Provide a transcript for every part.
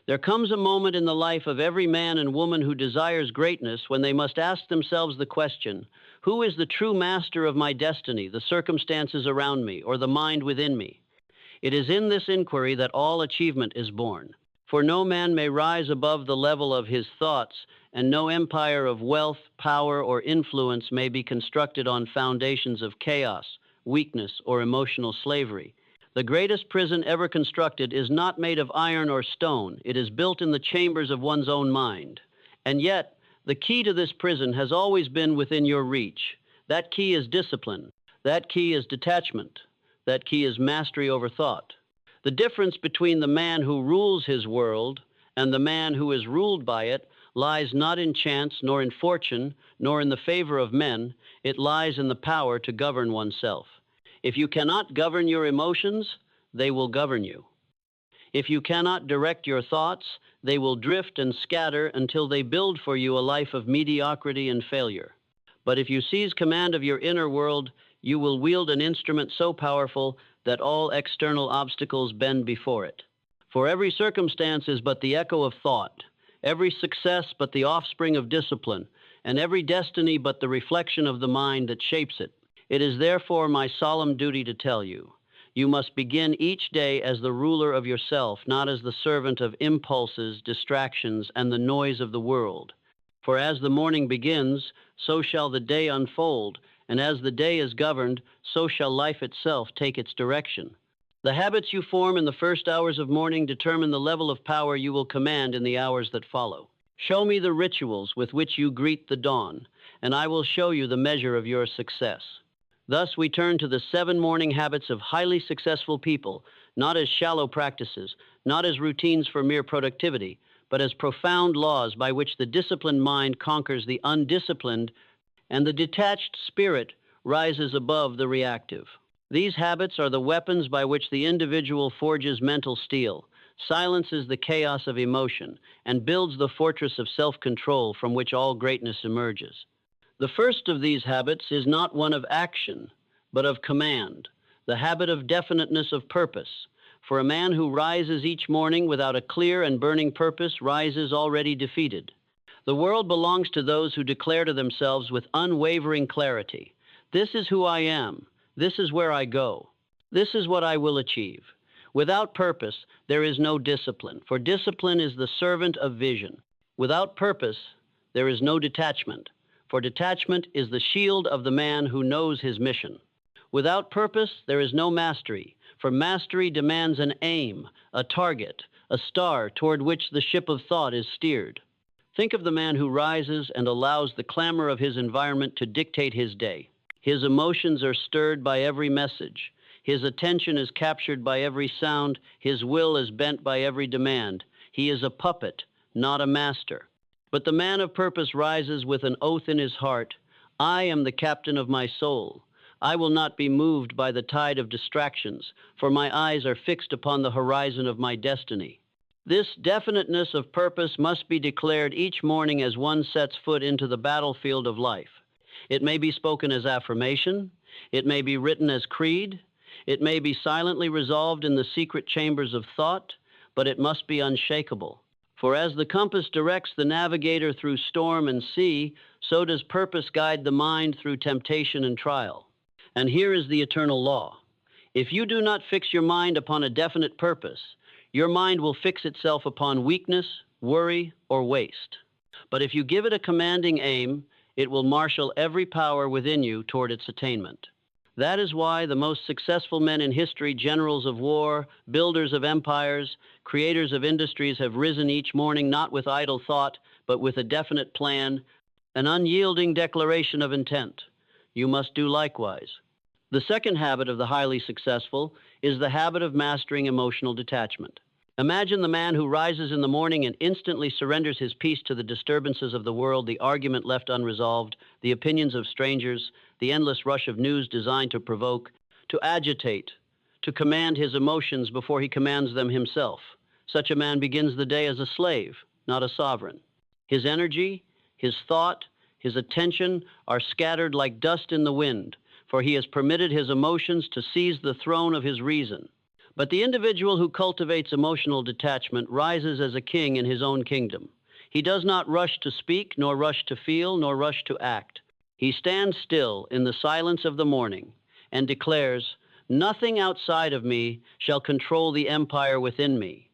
There comes a moment in the life of every man and woman who desires greatness when they must ask themselves the question, who is the true master of my destiny, the circumstances around me, or the mind within me? It is in this inquiry that all achievement is born. For no man may rise above the level of his thoughts, and no empire of wealth, power, or influence may be constructed on foundations of chaos, weakness, or emotional slavery. The greatest prison ever constructed is not made of iron or stone. It is built in the chambers of one's own mind. And yet, the key to this prison has always been within your reach. That key is discipline. That key is detachment. That key is mastery over thought. The difference between the man who rules his world and the man who is ruled by it lies not in chance, nor in fortune, nor in the favor of men. It lies in the power to govern oneself. If you cannot govern your emotions, they will govern you. If you cannot direct your thoughts, they will drift and scatter until they build for you a life of mediocrity and failure. But if you seize command of your inner world, you will wield an instrument so powerful that all external obstacles bend before it. For every circumstance is but the echo of thought, every success but the offspring of discipline, and every destiny but the reflection of the mind that shapes it. It is therefore my solemn duty to tell you, you must begin each day as the ruler of yourself, not as the servant of impulses, distractions, and the noise of the world. For as the morning begins, so shall the day unfold, and as the day is governed, so shall life itself take its direction. The habits you form in the first hours of morning determine the level of power you will command in the hours that follow. Show me the rituals with which you greet the dawn, and I will show you the measure of your success. Thus, we turn to the 7 morning habits of highly successful people, not as shallow practices, not as routines for mere productivity, but as profound laws by which the disciplined mind conquers the undisciplined and the detached spirit rises above the reactive. These habits are the weapons by which the individual forges mental steel, silences the chaos of emotion, and builds the fortress of self-control from which all greatness emerges. The first of these habits is not one of action, but of command, the habit of definiteness of purpose. For a man who rises each morning without a clear and burning purpose rises already defeated. The world belongs to those who declare to themselves with unwavering clarity, "This is who I am. This is where I go. This is what I will achieve." Without purpose, there is no discipline, for discipline is the servant of vision. Without purpose, there is no detachment, for detachment is the shield of the man who knows his mission. Without purpose, there is no mastery, for mastery demands an aim, a target, a star toward which the ship of thought is steered. Think of the man who rises and allows the clamor of his environment to dictate his day. His emotions are stirred by every message. His attention is captured by every sound. His will is bent by every demand. He is a puppet, not a master. But the man of purpose rises with an oath in his heart, "I am the captain of my soul. I will not be moved by the tide of distractions, for my eyes are fixed upon the horizon of my destiny." This definiteness of purpose must be declared each morning as one sets foot into the battlefield of life. It may be spoken as affirmation, it may be written as creed, it may be silently resolved in the secret chambers of thought, but it must be unshakable. For as the compass directs the navigator through storm and sea, so does purpose guide the mind through temptation and trial. And here is the eternal law. If you do not fix your mind upon a definite purpose, your mind will fix itself upon weakness, worry, or waste. But if you give it a commanding aim, it will marshal every power within you toward its attainment. That is why the most successful men in history, generals of war, builders of empires, creators of industries, have risen each morning not with idle thought, but with a definite plan, an unyielding declaration of intent. You must do likewise. The second habit of the highly successful is the habit of mastering emotional detachment. Imagine the man who rises in the morning and instantly surrenders his peace to the disturbances of the world, the argument left unresolved, the opinions of strangers, the endless rush of news designed to provoke, to agitate, to command his emotions before he commands them himself. Such a man begins the day as a slave, not a sovereign. His energy, his thought, his attention are scattered like dust in the wind, for he has permitted his emotions to seize the throne of his reason. But the individual who cultivates emotional detachment rises as a king in his own kingdom. He does not rush to speak, nor rush to feel, nor rush to act. He stands still in the silence of the morning and declares, "Nothing outside of me shall control the empire within me.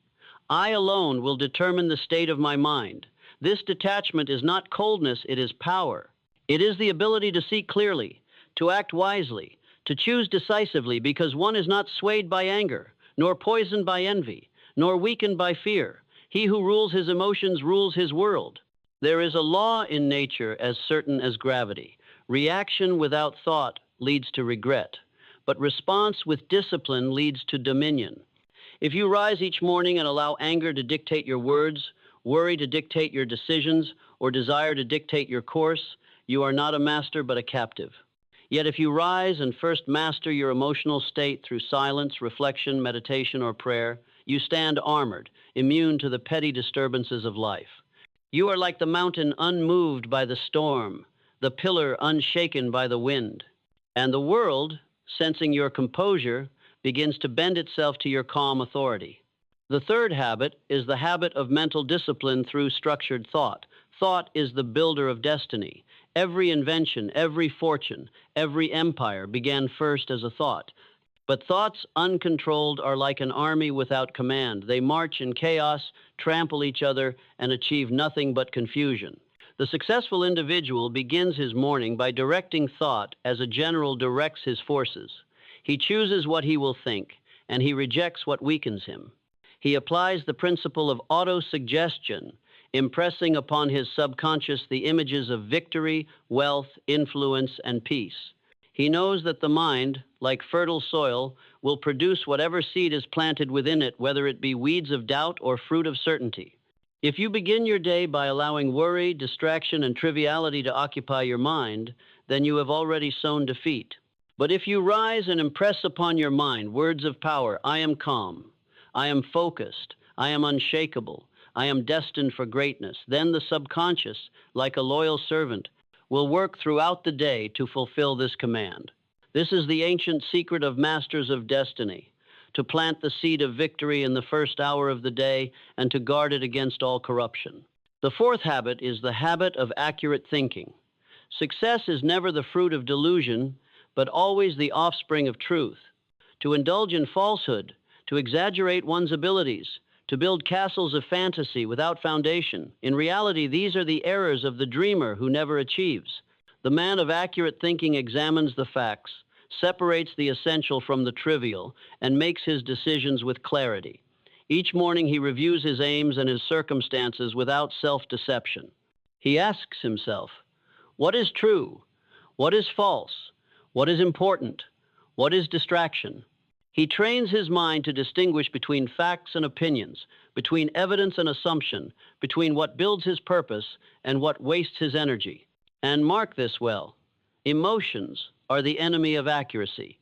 I alone will determine the state of my mind." This detachment is not coldness, it is power. It is the ability to see clearly, to act wisely, to choose decisively, because one is not swayed by anger, nor poisoned by envy, nor weakened by fear. He who rules his emotions rules his world. There is a law in nature as certain as gravity. Reaction without thought leads to regret, but response with discipline leads to dominion. If you rise each morning and allow anger to dictate your words, worry to dictate your decisions, or desire to dictate your course, you are not a master but a captive. Yet if you rise and first master your emotional state through silence, reflection, meditation, or prayer, you stand armored, immune to the petty disturbances of life. You are like the mountain unmoved by the storm, the pillar unshaken by the wind. And the world, sensing your composure, begins to bend itself to your calm authority. The third habit is the habit of mental discipline through structured thought. Thought is the builder of destiny. Every invention, every fortune, every empire began first as a thought. But thoughts uncontrolled are like an army without command. They march in chaos, trample each other, and achieve nothing but confusion. The successful individual begins his morning by directing thought as a general directs his forces. He chooses what he will think, and he rejects what weakens him. He applies the principle of autosuggestion, impressing upon his subconscious the images of victory, wealth, influence, and peace. He knows that the mind, like fertile soil, will produce whatever seed is planted within it, whether it be weeds of doubt or fruit of certainty. If you begin your day by allowing worry, distraction, and triviality to occupy your mind, then you have already sown defeat. But if you rise and impress upon your mind words of power, "I am calm, I am focused, I am unshakable, I am destined for greatness," then the subconscious, like a loyal servant, will work throughout the day to fulfill this command. This is the ancient secret of masters of destiny, to plant the seed of victory in the first hour of the day and to guard it against all corruption. The fourth habit is the habit of accurate thinking. Success is never the fruit of delusion, but always the offspring of truth. To indulge in falsehood, to exaggerate one's abilities, to build castles of fantasy without foundation. In reality, these are the errors of the dreamer who never achieves. The man of accurate thinking examines the facts, separates the essential from the trivial, and makes his decisions with clarity. Each morning he reviews his aims and his circumstances without self-deception. He asks himself, what is true? What is false? What is important? What is distraction? He trains his mind to distinguish between facts and opinions, between evidence and assumption, between what builds his purpose and what wastes his energy. And mark this well, emotions are the enemy of accuracy.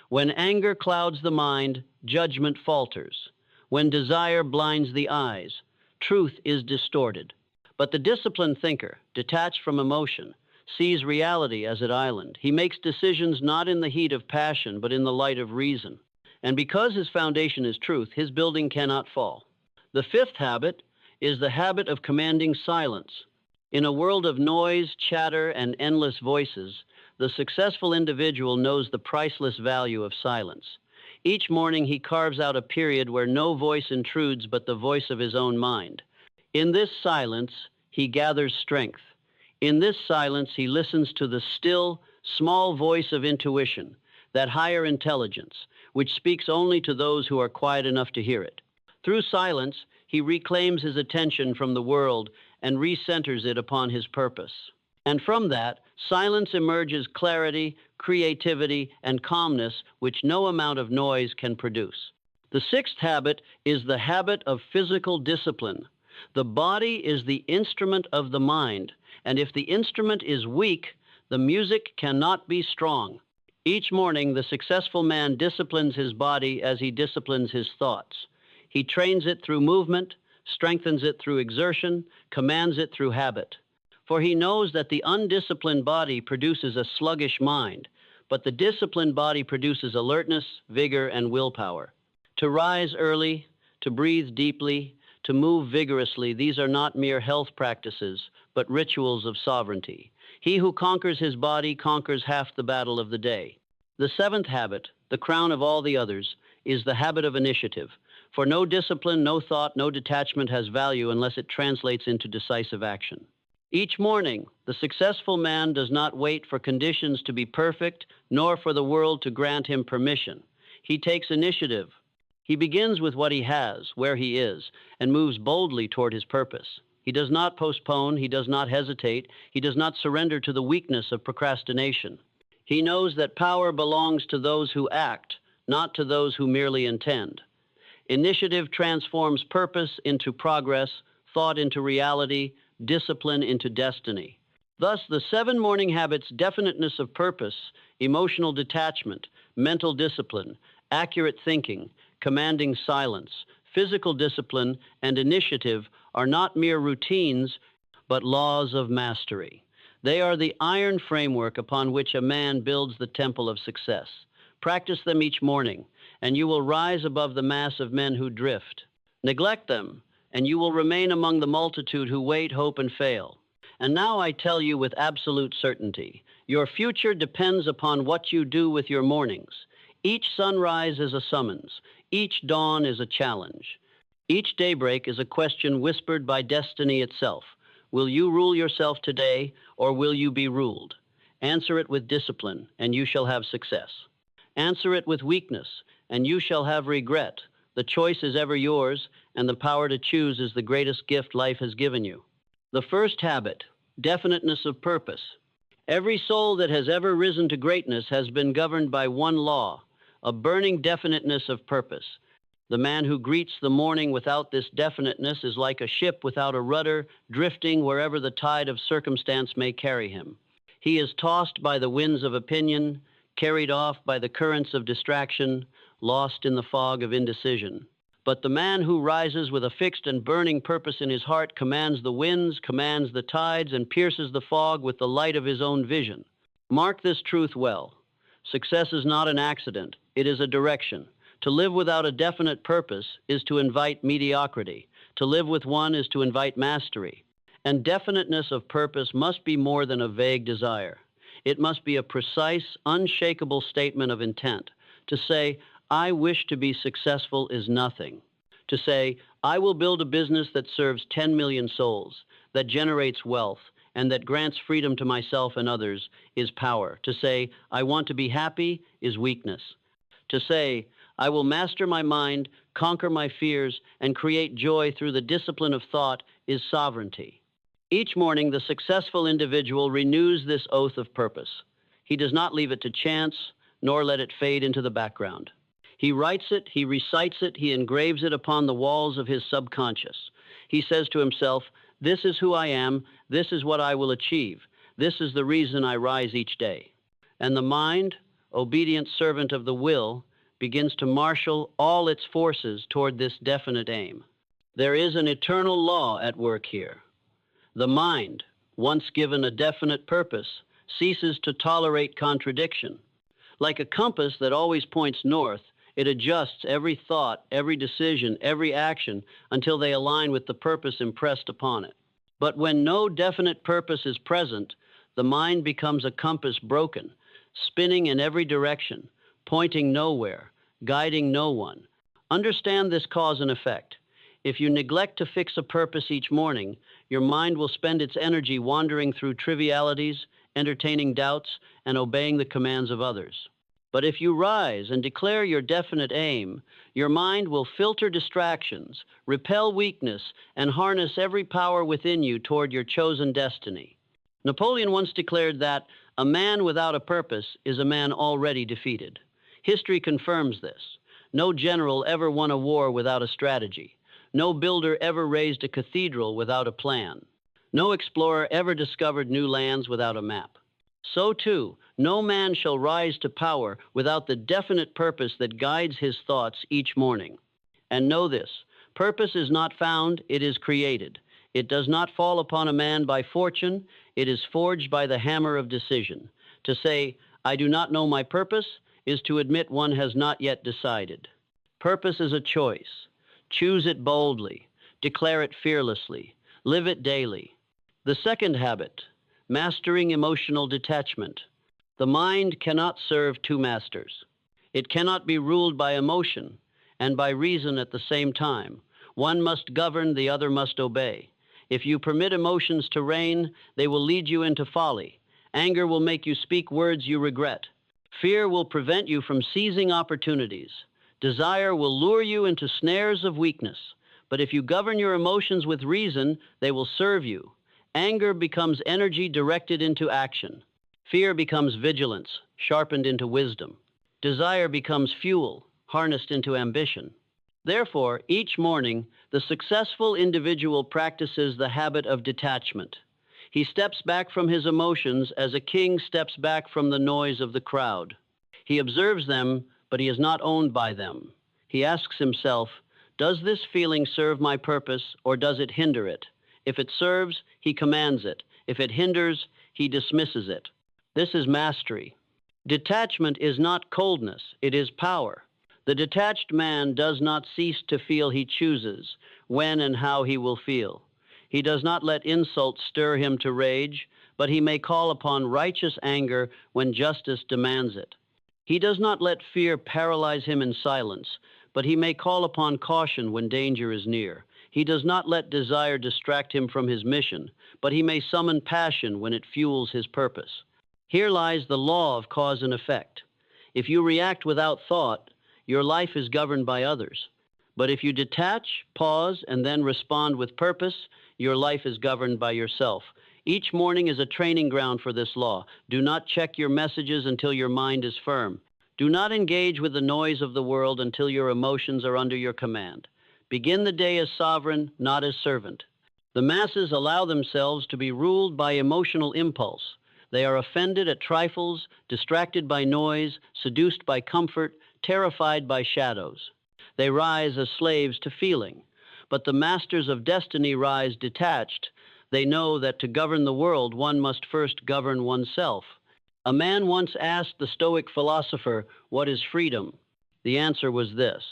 When anger clouds the mind, judgment falters. When desire blinds the eyes, truth is distorted. But the disciplined thinker, detached from emotion, sees reality as an island. He makes decisions not in the heat of passion, but in the light of reason. And because his foundation is truth, his building cannot fall. The fifth habit is the habit of commanding silence. In a world of noise, chatter, and endless voices, the successful individual knows the priceless value of silence. Each morning he carves out a period where no voice intrudes but the voice of his own mind. In this silence, he gathers strength. In this silence, he listens to the still, small voice of intuition, that higher intelligence, which speaks only to those who are quiet enough to hear it. Through silence, he reclaims his attention from the world and recenters it upon his purpose. And from that, silence emerges clarity, creativity, and calmness which no amount of noise can produce. The sixth habit is the habit of physical discipline. The body is the instrument of the mind, and if the instrument is weak, the music cannot be strong. Each morning, the successful man disciplines his body as he disciplines his thoughts. He trains it through movement, strengthens it through exertion, commands it through habit. For he knows that the undisciplined body produces a sluggish mind, but the disciplined body produces alertness, vigor, and willpower. To rise early, to breathe deeply, to move vigorously, these are not mere health practices, but rituals of sovereignty. He who conquers his body conquers half the battle of the day. The seventh habit, the crown of all the others, is the habit of initiative. For no discipline, no thought, no detachment has value unless it translates into decisive action. Each morning, the successful man does not wait for conditions to be perfect, nor for the world to grant him permission. He takes initiative. He begins with what he has, where he is, and moves boldly toward his purpose. He does not postpone, he does not hesitate, he does not surrender to the weakness of procrastination. He knows that power belongs to those who act, not to those who merely intend. Initiative transforms purpose into progress, thought into reality, discipline into destiny. Thus, the 7 morning habits: definiteness of purpose, emotional detachment, mental discipline, accurate thinking, commanding silence, physical discipline, and initiative are not mere routines, but laws of mastery. They are the iron framework upon which a man builds the temple of success. Practice them each morning, and you will rise above the mass of men who drift. Neglect them, and you will remain among the multitude who wait, hope, and fail. And now I tell you with absolute certainty, your future depends upon what you do with your mornings. Each sunrise is a summons. Each dawn is a challenge. Each daybreak is a question whispered by destiny itself. Will you rule yourself today, or will you be ruled? Answer it with discipline, and you shall have success. Answer it with weakness, and you shall have regret. The choice is ever yours, and the power to choose is the greatest gift life has given you. The first habit, definiteness of purpose. Every soul that has ever risen to greatness has been governed by one law, a burning definiteness of purpose. The man who greets the morning without this definiteness is like a ship without a rudder, drifting wherever the tide of circumstance may carry him. He is tossed by the winds of opinion, carried off by the currents of distraction, lost in the fog of indecision. But the man who rises with a fixed and burning purpose in his heart commands the winds, commands the tides, and pierces the fog with the light of his own vision. Mark this truth well. Success is not an accident, it is a direction. To live without a definite purpose is to invite mediocrity. To live with one is to invite mastery. And definiteness of purpose must be more than a vague desire. It must be a precise, unshakable statement of intent. To say, I wish to be successful is nothing. To say, I will build a business that serves 10 million souls, that generates wealth, and that grants freedom to myself and others is power. To say, I want to be happy is weakness. To say, I will master my mind, conquer my fears, and create joy through the discipline of thought is sovereignty. Each morning, the successful individual renews this oath of purpose. He does not leave it to chance, nor let it fade into the background. He writes it, he recites it, he engraves it upon the walls of his subconscious. He says to himself, this is who I am, this is what I will achieve, this is the reason I rise each day. And the mind, obedient servant of the will, begins to marshal all its forces toward this definite aim. There is an eternal law at work here. The mind, once given a definite purpose, ceases to tolerate contradiction. Like a compass that always points north, it adjusts every thought, every decision, every action until they align with the purpose impressed upon it. But when no definite purpose is present, the mind becomes a compass broken, spinning in every direction, pointing nowhere, guiding no one. Understand this cause and effect. If you neglect to fix a purpose each morning, your mind will spend its energy wandering through trivialities, entertaining doubts, and obeying the commands of others. But if you rise and declare your definite aim, your mind will filter distractions, repel weakness, and harness every power within you toward your chosen destiny. Napoleon once declared that a man without a purpose is a man already defeated. History confirms this. No general ever won a war without a strategy. No builder ever raised a cathedral without a plan. No explorer ever discovered new lands without a map. So too, no man shall rise to power without the definite purpose that guides his thoughts each morning. And know this, purpose is not found, it is created. It does not fall upon a man by fortune, it is forged by the hammer of decision. To say, I do not know my purpose, is to admit one has not yet decided. Purpose is a choice. Choose it boldly. Declare it fearlessly. Live it daily. The second habit, mastering emotional detachment. The mind cannot serve two masters. It cannot be ruled by emotion and by reason at the same time. One must govern, the other must obey. If you permit emotions to reign, they will lead you into folly. Anger will make you speak words you regret. Fear will prevent you from seizing opportunities. Desire will lure you into snares of weakness. But if you govern your emotions with reason, they will serve you. Anger becomes energy directed into action. Fear becomes vigilance, sharpened into wisdom. Desire becomes fuel, harnessed into ambition. Therefore, each morning, the successful individual practices the habit of detachment. He steps back from his emotions as a king steps back from the noise of the crowd. He observes them, but he is not owned by them. He asks himself, does this feeling serve my purpose, or does it hinder it? If it serves, he commands it. If it hinders, he dismisses it. This is mastery. Detachment is not coldness, it is power. The detached man does not cease to feel he chooses when and how he will feel. He does not let insults stir him to rage, but he may call upon righteous anger when justice demands it. He does not let fear paralyze him in silence, but he may call upon caution when danger is near. He does not let desire distract him from his mission, but he may summon passion when it fuels his purpose. Here lies the law of cause and effect. If you react without thought, your life is governed by others. But if you detach, pause, and then respond with purpose, your life is governed by yourself. Each morning is a training ground for this law. Do not check your messages until your mind is firm. Do not engage with the noise of the world until your emotions are under your command. Begin the day as sovereign, not as servant. The masses allow themselves to be ruled by emotional impulse. They are offended at trifles, distracted by noise, seduced by comfort, terrified by shadows. They rise as slaves to feeling. But the masters of destiny rise detached. They know that to govern the world, one must first govern oneself. A man once asked the Stoic philosopher, "What is freedom?" The answer was this: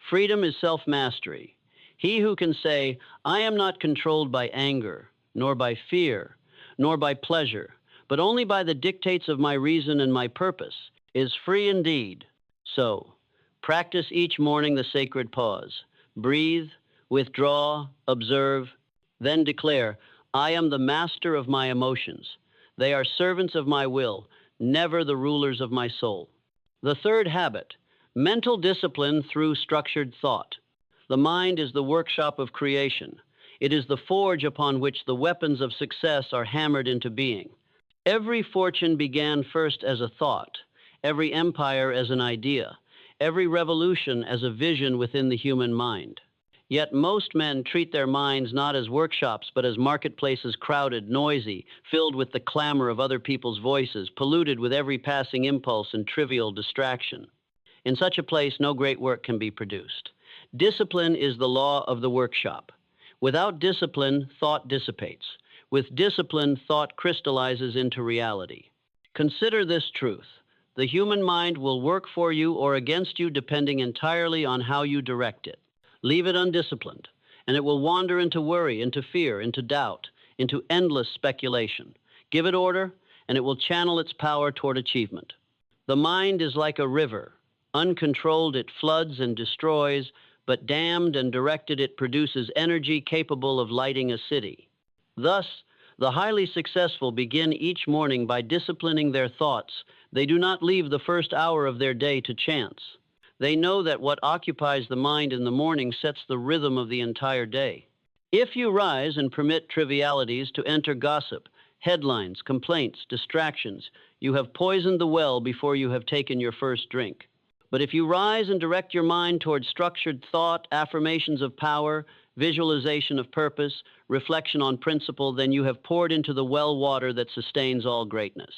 freedom is self-mastery. He who can say, "I am not controlled by anger, nor by fear, nor by pleasure, but only by the dictates of my reason and my purpose," is free indeed. So, practice each morning the sacred pause. Breathe, withdraw, observe, then declare, "I am the master of my emotions. They are servants of my will, never the rulers of my soul." The third habit, mental discipline through structured thought. The mind is the workshop of creation. It is the forge upon which the weapons of success are hammered into being. Every fortune began first as a thought, every empire as an idea, every revolution as a vision within the human mind. Yet most men treat their minds not as workshops, but as marketplaces crowded, noisy, filled with the clamor of other people's voices, polluted with every passing impulse and trivial distraction. In such a place, no great work can be produced. Discipline is the law of the workshop. Without discipline, thought dissipates. With discipline, thought crystallizes into reality. Consider this truth: the human mind will work for you or against you depending entirely on how you direct it. Leave it undisciplined, and it will wander into worry, into fear, into doubt, into endless speculation. Give it order, and it will channel its power toward achievement. The mind is like a river. Uncontrolled, it floods and destroys, but dammed and directed, it produces energy capable of lighting a city. Thus, the highly successful begin each morning by disciplining their thoughts. They do not leave the first hour of their day to chance. They know that what occupies the mind in the morning sets the rhythm of the entire day. If you rise and permit trivialities to enter gossip, headlines, complaints, distractions, you have poisoned the well before you have taken your first drink. But if you rise and direct your mind toward structured thought, affirmations of power, visualization of purpose, reflection on principle, then you have poured into the well water that sustains all greatness.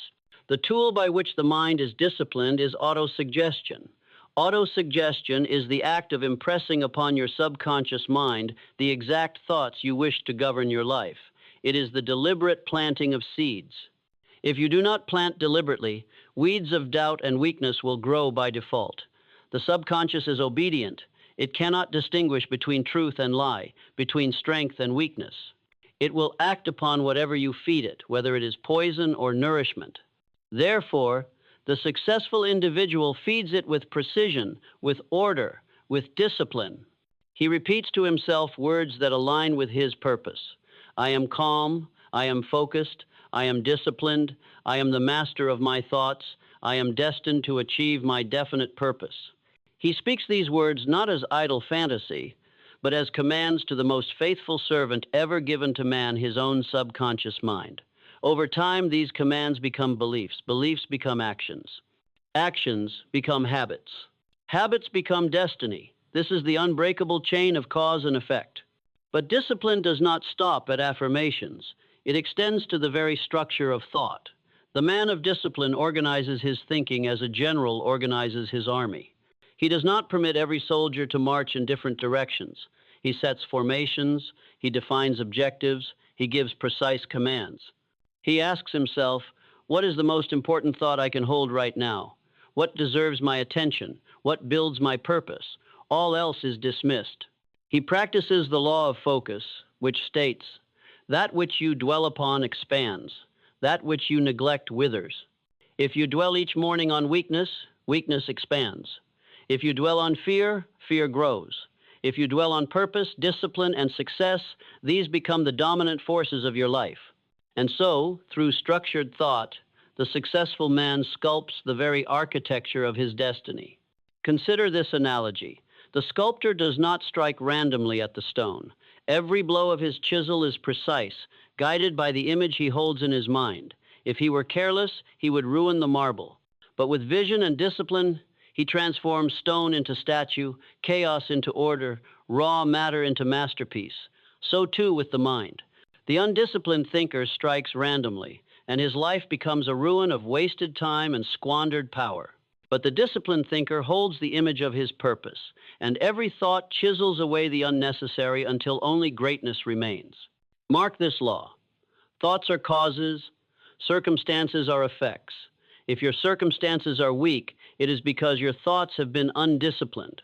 The tool by which the mind is disciplined is autosuggestion. Autosuggestion is the act of impressing upon your subconscious mind the exact thoughts you wish to govern your life. It is the deliberate planting of seeds. If you do not plant deliberately, weeds of doubt and weakness will grow by default. The subconscious is obedient. It cannot distinguish between truth and lie, between strength and weakness. It will act upon whatever you feed it, whether it is poison or nourishment. Therefore, the successful individual feeds it with precision, with order, with discipline. He repeats to himself words that align with his purpose. I am calm, I am focused, I am disciplined, I am the master of my thoughts, I am destined to achieve my definite purpose. He speaks these words not as idle fantasy, but as commands to the most faithful servant ever given to man, his own subconscious mind. Over time, these commands become beliefs. Beliefs become actions. Actions become habits. Habits become destiny. This is the unbreakable chain of cause and effect. But discipline does not stop at affirmations. It extends to the very structure of thought. The man of discipline organizes his thinking as a general organizes his army. He does not permit every soldier to march in different directions. He sets formations, he defines objectives, he gives precise commands. He asks himself, what is the most important thought I can hold right now? What deserves my attention? What builds my purpose? All else is dismissed. He practices the law of focus, which states, that which you dwell upon expands, that which you neglect withers. If you dwell each morning on weakness, weakness expands. If you dwell on fear, fear grows. If you dwell on purpose, discipline, and success, these become the dominant forces of your life. And so, through structured thought, the successful man sculpts the very architecture of his destiny. Consider this analogy. The sculptor does not strike randomly at the stone. Every blow of his chisel is precise, guided by the image he holds in his mind. If he were careless, he would ruin the marble. But with vision and discipline, he transforms stone into statue, chaos into order, raw matter into masterpiece. So too with the mind. The undisciplined thinker strikes randomly, and his life becomes a ruin of wasted time and squandered power. But the disciplined thinker holds the image of his purpose, and every thought chisels away the unnecessary until only greatness remains. Mark this law. Thoughts are causes, circumstances are effects. If your circumstances are weak, it is because your thoughts have been undisciplined.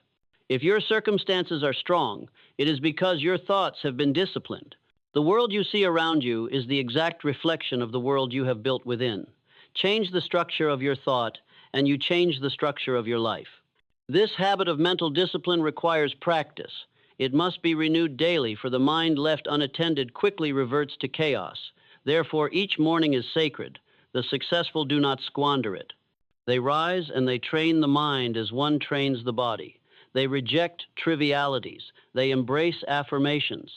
If your circumstances are strong, it is because your thoughts have been disciplined. The world you see around you is the exact reflection of the world you have built within. Change the structure of your thought, and you change the structure of your life. This habit of mental discipline requires practice. It must be renewed daily, for the mind left unattended quickly reverts to chaos. Therefore, each morning is sacred. The successful do not squander it. They rise and they train the mind as one trains the body. They reject trivialities. They embrace affirmations.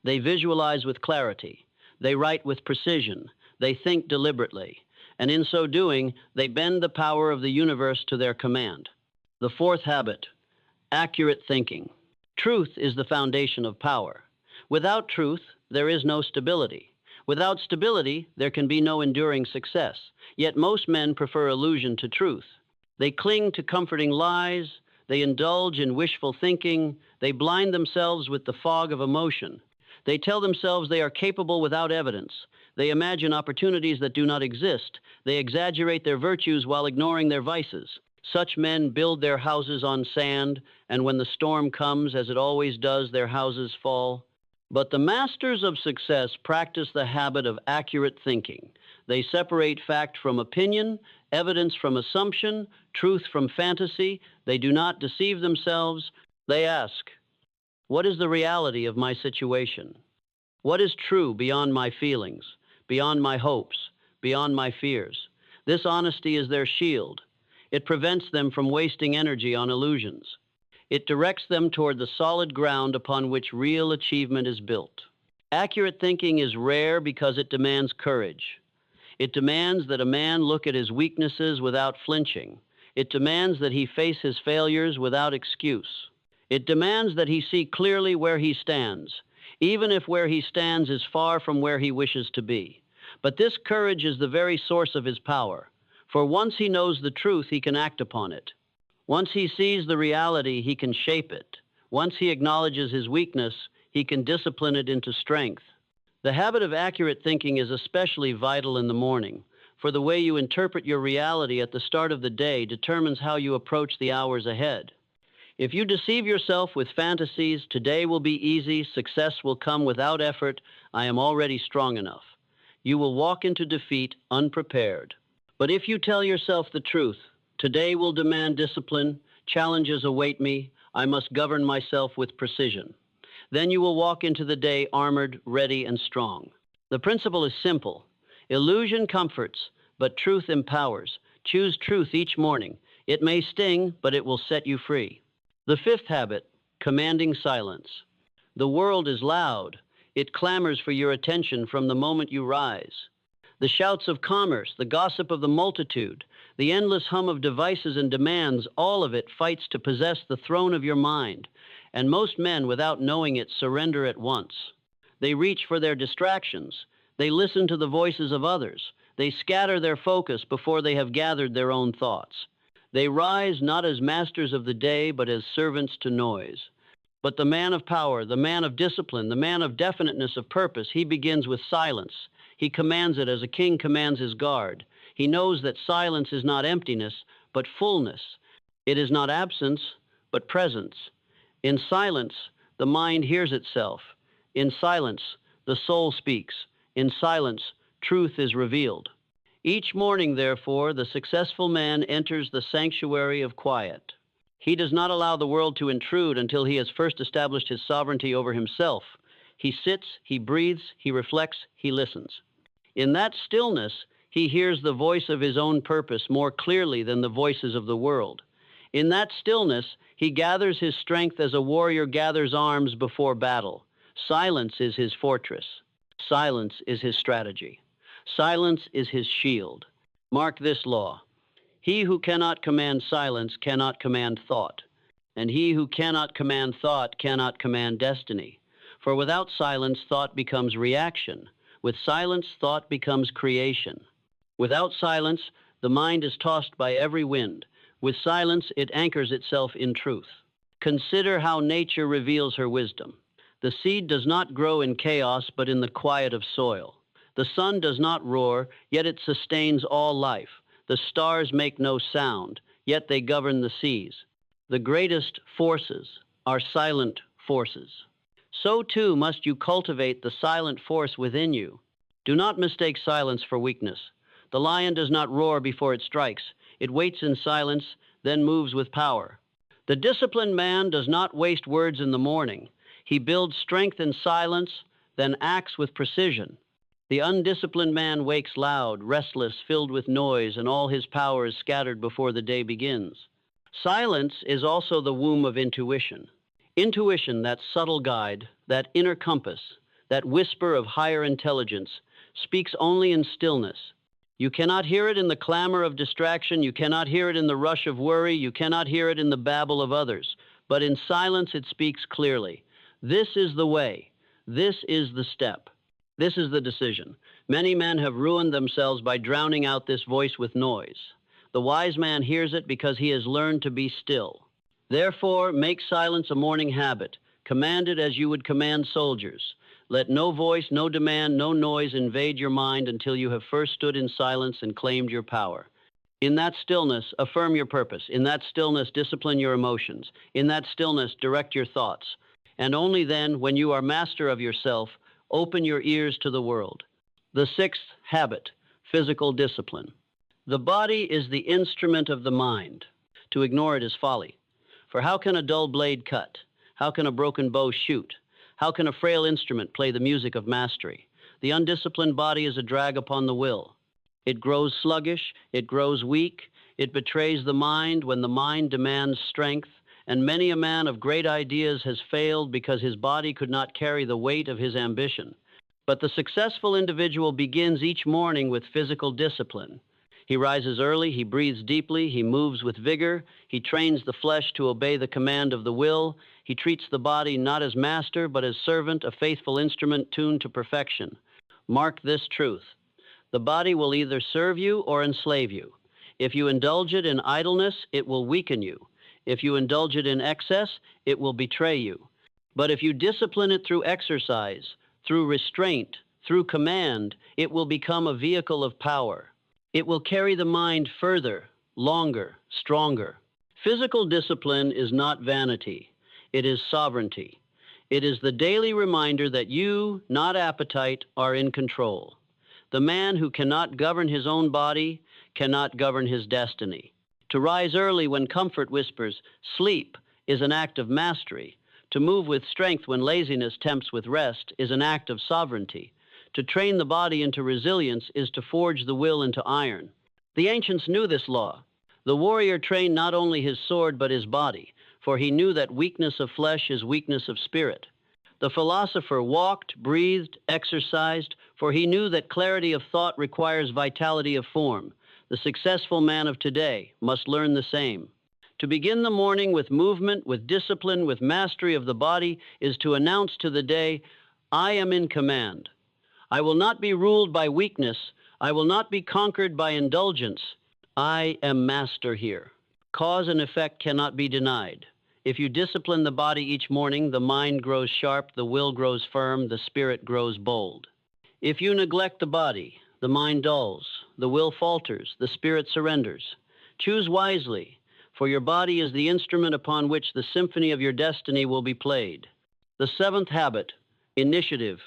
They visualize with clarity. They write with precision. They think deliberately. And in so doing, they bend the power of the universe to their command. The fourth habit, accurate thinking. Truth is the foundation of power. Without truth, there is no stability. Without stability, there can be no enduring success. Yet most men prefer illusion to truth. They cling to comforting lies. They indulge in wishful thinking. They blind themselves with the fog of emotion. They tell themselves they are capable without evidence. They imagine opportunities that do not exist. They exaggerate their virtues while ignoring their vices. Such men build their houses on sand, and when the storm comes, as it always does, their houses fall. But the masters of success practice the habit of accurate thinking. They separate fact from opinion, evidence from assumption, truth from fantasy. They do not deceive themselves. They ask, what is the reality of my situation? What is true beyond my feelings, beyond my hopes, beyond my fears? This honesty is their shield. It prevents them from wasting energy on illusions. It directs them toward the solid ground upon which real achievement is built. Accurate thinking is rare because it demands courage. It demands that a man look at his weaknesses without flinching. It demands that he face his failures without excuse. It demands that he see clearly where he stands, even if where he stands is far from where he wishes to be. But this courage is the very source of his power, for once he knows the truth, he can act upon it. Once he sees the reality, he can shape it. Once he acknowledges his weakness, he can discipline it into strength. The habit of accurate thinking is especially vital in the morning, for the way you interpret your reality at the start of the day determines how you approach the hours ahead. If you deceive yourself with fantasies, today will be easy, success will come without effort, I am already strong enough, you will walk into defeat unprepared. But if you tell yourself the truth, today will demand discipline, challenges await me, I must govern myself with precision. Then you will walk into the day armored, ready, and strong. The principle is simple. Illusion comforts, but truth empowers. Choose truth each morning. It may sting, but it will set you free. The fifth habit, commanding silence. The world is loud. It clamors for your attention from the moment you rise. The shouts of commerce, the gossip of the multitude, the endless hum of devices and demands, all of it fights to possess the throne of your mind. And most men, without knowing it, surrender at once. They reach for their distractions. They listen to the voices of others. They scatter their focus before they have gathered their own thoughts. They rise not as masters of the day, but as servants to noise. But the man of power, the man of discipline, the man of definiteness of purpose, he begins with silence. He commands it as a king commands his guard. He knows that silence is not emptiness, but fullness. It is not absence, but presence. In silence, the mind hears itself. In silence, the soul speaks. In silence, truth is revealed. Each morning, therefore, the successful man enters the sanctuary of quiet. He does not allow the world to intrude until he has first established his sovereignty over himself. He sits, he breathes, he reflects, he listens. In that stillness, he hears the voice of his own purpose more clearly than the voices of the world. In that stillness, he gathers his strength as a warrior gathers arms before battle. Silence is his fortress. Silence is his strategy. Silence is his shield. Mark this law. He who cannot command silence cannot command thought, and he who cannot command thought cannot command destiny. For without silence, thought becomes reaction. With silence, thought becomes creation. Without silence, the mind is tossed by every wind. With silence, it anchors itself in truth. Consider how nature reveals her wisdom. The seed does not grow in chaos, but in the quiet of soil. The sun does not roar, yet it sustains all life. The stars make no sound, yet they govern the seas. The greatest forces are silent forces. So too must you cultivate the silent force within you. Do not mistake silence for weakness. The lion does not roar before it strikes. It waits in silence, then moves with power. The disciplined man does not waste words in the morning. He builds strength in silence, then acts with precision. The undisciplined man wakes loud, restless, filled with noise, and all his power is scattered before the day begins. Silence is also the womb of intuition. Intuition, that subtle guide, that inner compass, that whisper of higher intelligence, speaks only in stillness. You cannot hear it in the clamor of distraction. You cannot hear it in the rush of worry. You cannot hear it in the babble of others. But in silence, it speaks clearly. This is the way. This is the step. This is the decision. Many men have ruined themselves by drowning out this voice with noise. The wise man hears it because he has learned to be still. Therefore, make silence a morning habit. Command it as you would command soldiers. Let no voice, no demand, no noise invade your mind until you have first stood in silence and claimed your power. In that stillness, affirm your purpose. In that stillness, discipline your emotions. In that stillness, direct your thoughts. And only then, when you are master of yourself, open your ears to the world. The sixth habit, physical discipline. The body is the instrument of the mind. To ignore it is folly. For how can a dull blade cut? How can a broken bow shoot? How can a frail instrument play the music of mastery? The undisciplined body is a drag upon the will. It grows sluggish, it grows weak, it betrays the mind when the mind demands strength, and many a man of great ideas has failed because his body could not carry the weight of his ambition. But the successful individual begins each morning with physical discipline. He rises early, he breathes deeply, he moves with vigor, he trains the flesh to obey the command of the will, he treats the body not as master, but as servant, a faithful instrument tuned to perfection. Mark this truth. The body will either serve you or enslave you. If you indulge it in idleness, it will weaken you. If you indulge it in excess, it will betray you. But if you discipline it through exercise, through restraint, through command, it will become a vehicle of power. It will carry the mind further, longer, stronger. Physical discipline is not vanity. It is sovereignty. It is the daily reminder that you, not appetite, are in control. The man who cannot govern his own body cannot govern his destiny. To rise early when comfort whispers, sleep, is an act of mastery. To move with strength when laziness tempts with rest is an act of sovereignty. To train the body into resilience is to forge the will into iron. The ancients knew this law. The warrior trained not only his sword but his body, for he knew that weakness of flesh is weakness of spirit. The philosopher walked, breathed, exercised, for he knew that clarity of thought requires vitality of form. The successful man of today must learn the same. To begin the morning with movement, with discipline, with mastery of the body is to announce to the day, I am in command. I will not be ruled by weakness. I will not be conquered by indulgence. I am master here. Cause and effect cannot be denied. If you discipline the body each morning, the mind grows sharp, the will grows firm, the spirit grows bold. If you neglect the body, the mind dulls, the will falters, the spirit surrenders. Choose wisely, for your body is the instrument upon which the symphony of your destiny will be played. The seventh habit, initiative.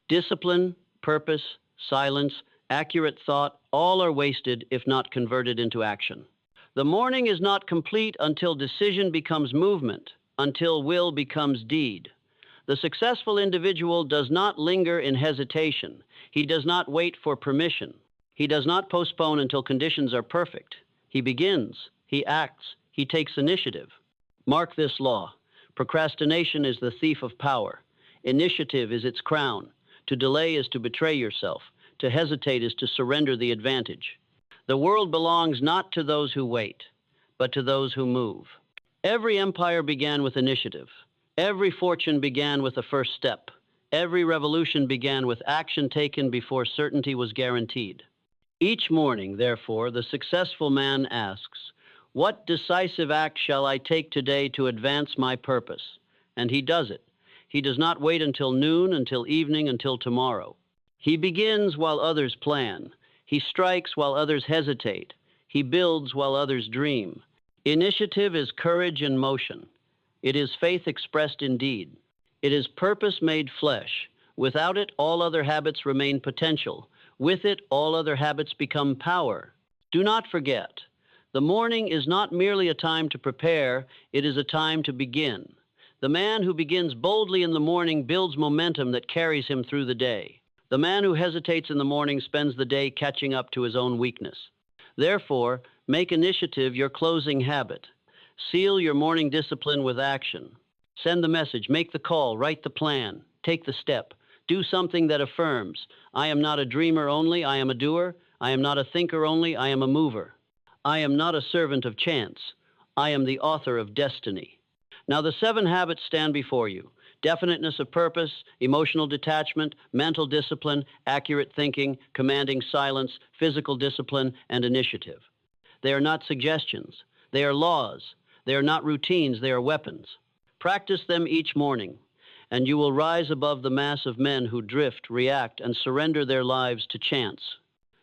Discipline, purpose, silence, accurate thought, all are wasted if not converted into action. The morning is not complete until decision becomes movement, until will becomes deed. The successful individual does not linger in hesitation. He does not wait for permission. He does not postpone until conditions are perfect. He begins, he acts, he takes initiative. Mark this law. Procrastination is the thief of power. Initiative is its crown. To delay is to betray yourself. To hesitate is to surrender the advantage. The world belongs not to those who wait, but to those who move. Every empire began with initiative. Every fortune began with the first step. Every revolution began with action taken before certainty was guaranteed. Each morning, therefore, the successful man asks, what decisive act shall I take today to advance my purpose? And he does it. He does not wait until noon, until evening, until tomorrow. He begins while others plan. He strikes while others hesitate. He builds while others dream. Initiative is courage in motion. It is faith expressed in deed. It is purpose made flesh. Without it, all other habits remain potential. With it, all other habits become power. Do not forget, the morning is not merely a time to prepare, it is a time to begin. The man who begins boldly in the morning builds momentum that carries him through the day. The man who hesitates in the morning spends the day catching up to his own weakness. Therefore, make initiative your closing habit. Seal your morning discipline with action. Send the message, make the call, write the plan, take the step. Do something that affirms, I am not a dreamer only, I am a doer. I am not a thinker only, I am a mover. I am not a servant of chance. I am the author of destiny. Now the 7 habits stand before you. Definiteness of purpose, emotional detachment, mental discipline, accurate thinking, commanding silence, physical discipline, and initiative. They are not suggestions. They are laws. They are not routines. They are weapons. Practice them each morning, and you will rise above the mass of men who drift, react, and surrender their lives to chance.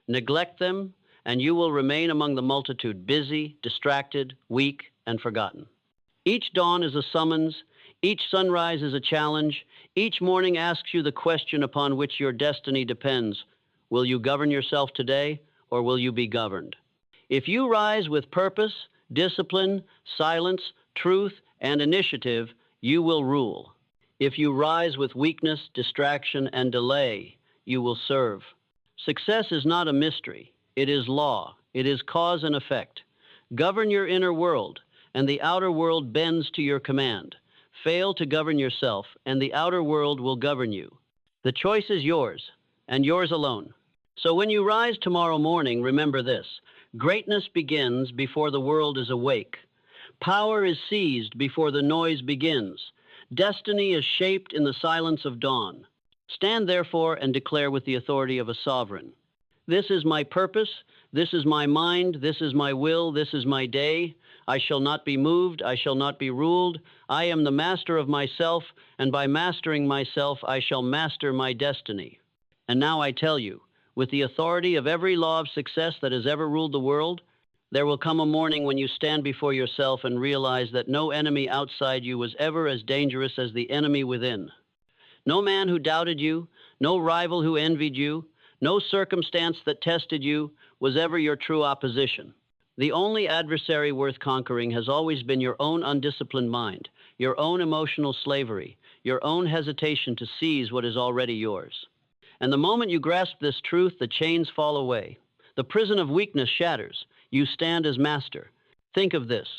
Neglect them, and you will remain among the multitude, busy, distracted, weak, and forgotten. Each dawn is a summons. Each sunrise is a challenge. Each morning asks you the question upon which your destiny depends. Will you govern yourself today, or will you be governed? If you rise with purpose, discipline, silence, truth, and initiative, you will rule. If you rise with weakness, distraction, and delay, you will serve. Success is not a mystery. It is law. It is cause and effect. Govern your inner world, and the outer world bends to your command. Fail to govern yourself, and the outer world will govern you. The choice is yours, and yours alone. So when you rise tomorrow morning, remember this. Greatness begins before the world is awake. Power is seized before the noise begins. Destiny is shaped in the silence of dawn. Stand therefore and declare with the authority of a sovereign. This is my purpose. This is my mind. This is my will. This is my day. I shall not be moved. I shall not be ruled. I am the master of myself, and by mastering myself, I shall master my destiny. And now I tell you, with the authority of every law of success that has ever ruled the world, there will come a morning when you stand before yourself and realize that no enemy outside you was ever as dangerous as the enemy within. No man who doubted you, no rival who envied you, no circumstance that tested you was ever your true opposition. The only adversary worth conquering has always been your own undisciplined mind, your own emotional slavery, your own hesitation to seize what is already yours. And the moment you grasp this truth, the chains fall away. The prison of weakness shatters. You stand as master. Think of this.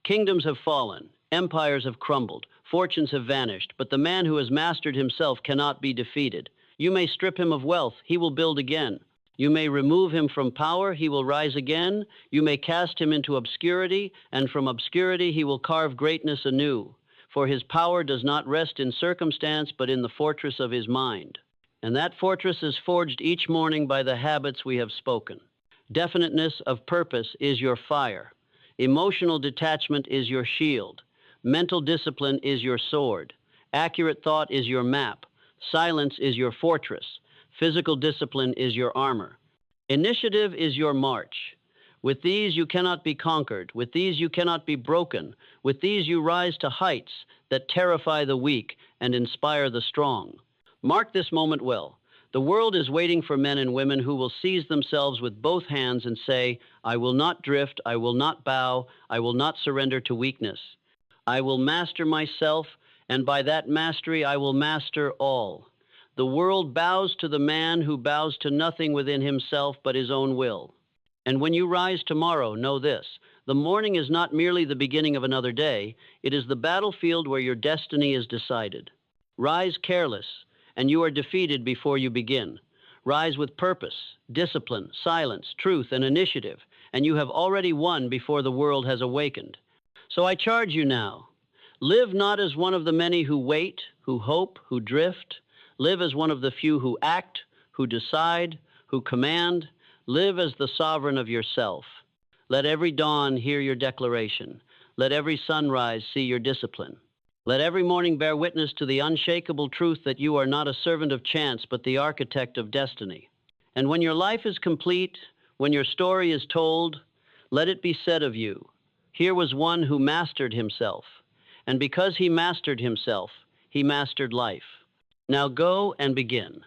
Kingdoms have fallen, empires have crumbled, fortunes have vanished, but the man who has mastered himself cannot be defeated. You may strip him of wealth, he will build again. You may remove him from power, he will rise again. You may cast him into obscurity, and from obscurity he will carve greatness anew. For his power does not rest in circumstance, but in the fortress of his mind. And that fortress is forged each morning by the habits we have spoken. Definiteness of purpose is your fire. Emotional detachment is your shield. Mental discipline is your sword. Accurate thought is your map. Silence is your fortress. Physical discipline is your armor. Initiative is your march. With these you cannot be conquered. With these you cannot be broken. With these you rise to heights that terrify the weak and inspire the strong. Mark this moment well. The world is waiting for men and women who will seize themselves with both hands and say, I will not drift, I will not bow, I will not surrender to weakness. I will master myself, and by that mastery I will master all. The world bows to the man who bows to nothing within himself but his own will. And when you rise tomorrow, know this. The morning is not merely the beginning of another day. It is the battlefield where your destiny is decided. Rise careless, and you are defeated before you begin. Rise with purpose, discipline, silence, truth, and initiative, and you have already won before the world has awakened. So I charge you now. Live not as one of the many who wait, who hope, who drift. Live as one of the few who act, who decide, who command. Live as the sovereign of yourself. Let every dawn hear your declaration. Let every sunrise see your discipline. Let every morning bear witness to the unshakable truth that you are not a servant of chance, but the architect of destiny. And when your life is complete, when your story is told, let it be said of you, here was one who mastered himself. And because he mastered himself, he mastered life. Now go and begin.